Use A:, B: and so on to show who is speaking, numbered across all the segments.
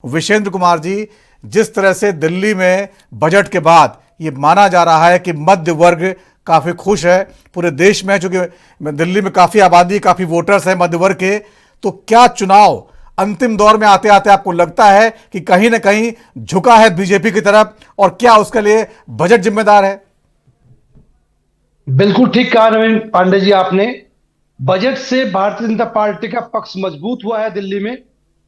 A: विशेंद्र कुमार जी, जिस तरह से दिल्ली में बजट के बाद ये माना जा रहा है कि मध्य वर्ग काफी खुश है पूरे देश में, चूंकि दिल्ली में काफी आबादी, काफी वोटर्स हैं मध्य वर्ग के, तो क्या चुनाव अंतिम दौर में आते आते आपको लगता है कि कहीं ना कहीं झुका है बीजेपी की तरफ, और क्या उसके लिए बजट जिम्मेदार है?
B: बिल्कुल ठीक कहा नवीन पांडे जी आपने। बजट से भारतीय जनता पार्टी का पक्ष मजबूत हुआ है दिल्ली में,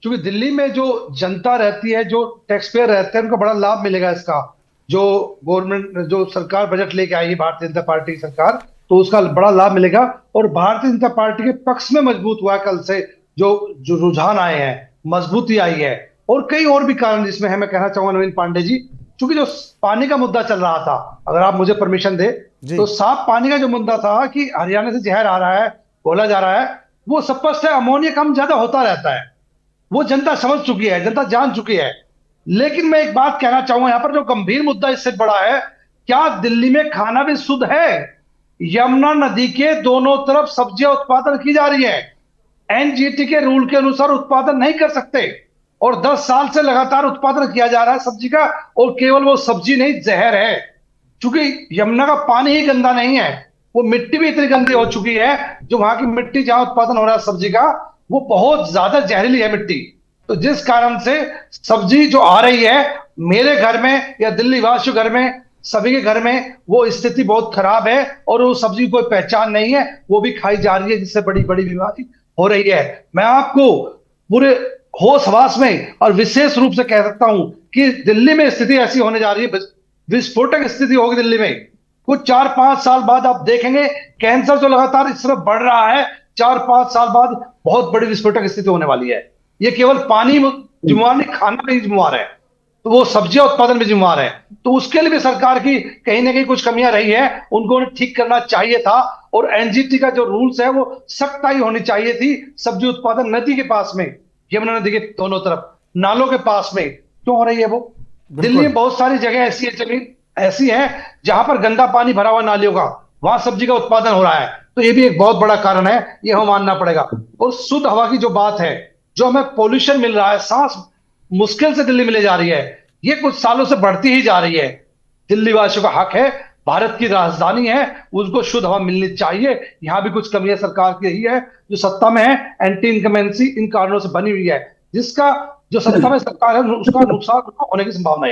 B: क्योंकि दिल्ली में जो जनता रहती है, जो टैक्स पेयर रहते हैं, उनको बड़ा लाभ मिलेगा इसका। जो गवर्नमेंट, जो सरकार बजट लेके आई है भारतीय जनता पार्टी की सरकार, तो उसका बड़ा लाभ मिलेगा। और भारतीय जनता पार्टी के पक्ष में मजबूत हुआ है कल से। जो जो रुझान आए हैं, मजबूती आई है। और कई और भी कारण जिसमें है, मैं कहना चाहूंगा नवीन पांडे जी, क्योंकि जो पानी का मुद्दा चल रहा था, अगर आप मुझे परमिशन दे,
A: जी।
B: तो साफ पानी का जो मुद्दा था कि हरियाणा से जहर आ रहा है, बोला जा रहा है, वो स्पष्ट है। अमोनिया कम ज्यादा होता रहता है, वो जनता समझ चुकी है, जनता जान चुकी है। लेकिन मैं एक बात कहना चाहूंगा, यहां पर जो गंभीर मुद्दा इससे बड़ा है, क्या दिल्ली में खाना भी शुद्ध है? यमुना नदी के दोनों तरफ सब्जियां उत्पादन की जा रही है, एनजीटी के रूल के अनुसार उत्पादन नहीं कर सकते, और 10 साल से लगातार उत्पादन किया जा रहा है सब्जी का। और केवल वो सब्जी नहीं, जहर है। क्योंकि यमुना का पानी ही गंदा नहीं है, वो मिट्टी भी इतनी गंदी हो चुकी है। जो वहां की मिट्टी जहां उत्पादन हो रहा है सब्जी का, वो बहुत ज्यादा जहरीली है मिट्टी। तो जिस कारण से सब्जी जो आ रही है मेरे घर में या दिल्ली वासियों घर में, सभी के घर में, वो स्थिति बहुत खराब है। और वो सब्जी की कोई पहचान नहीं है, वो भी खाई जा रही है, जिससे बड़ी बड़ी बीमारी हो रही है। मैं आपको पूरे होश हवास में और विशेष रूप से कह सकता हूं कि दिल्ली में स्थिति ऐसी होने जा रही है, विस्फोटक स्थिति होगी दिल्ली में। कुछ 4-5 साल बाद आप देखेंगे, कैंसर जो लगातार इस तरफ बढ़ रहा है, 4-5 साल बाद बहुत बड़ी विस्फोटक स्थिति होने वाली है। ये केवल पानी जिम्मेवार नहीं, खाना भी जिम्मेवार है, तो वो सब्जियां उत्पादन भी जिम्मेवार है। तो उसके लिए भी सरकार की कहीं ना कहीं कुछ कमियां रही है, उनको उन्हें ठीक करना चाहिए था। और एनजीटी का जो रूल्स है, वो सख्ताई होनी चाहिए थी। सब्जी उत्पादन नदी के पास में, यमुना नदी के दोनों तरफ, नालों के पास में क्यों हो रही है वो? दिल्ली में
A: बिल्कुल।
B: बहुत सारी जगह ऐसी है, जमीन ऐसी है जहां पर गंदा पानी भरा हुआ नालियों का, वहां सब्जी का उत्पादन हो रहा है। तो ये भी एक बहुत बड़ा कारण है, ये हमें मानना पड़ेगा। और शुद्ध हवा की जो बात है, जो हमें पोल्यूशन मिल रहा है, सांस मुश्किल से दिल्ली में ले जा रही है, ये कुछ सालों से बढ़ती ही जा रही है। दिल्ली वासियों का हक है, भारत की राजधानी है, उसको शुद्ध हवा मिलनी चाहिए। यहां भी कुछ कमियां सरकार की रही है, जो सत्ता में है, एंटी इनकमेंसी इन कारणों से बनी हुई है, जिसका जो सत्ता में सरकार है उसका नुकसान होने की संभावना है।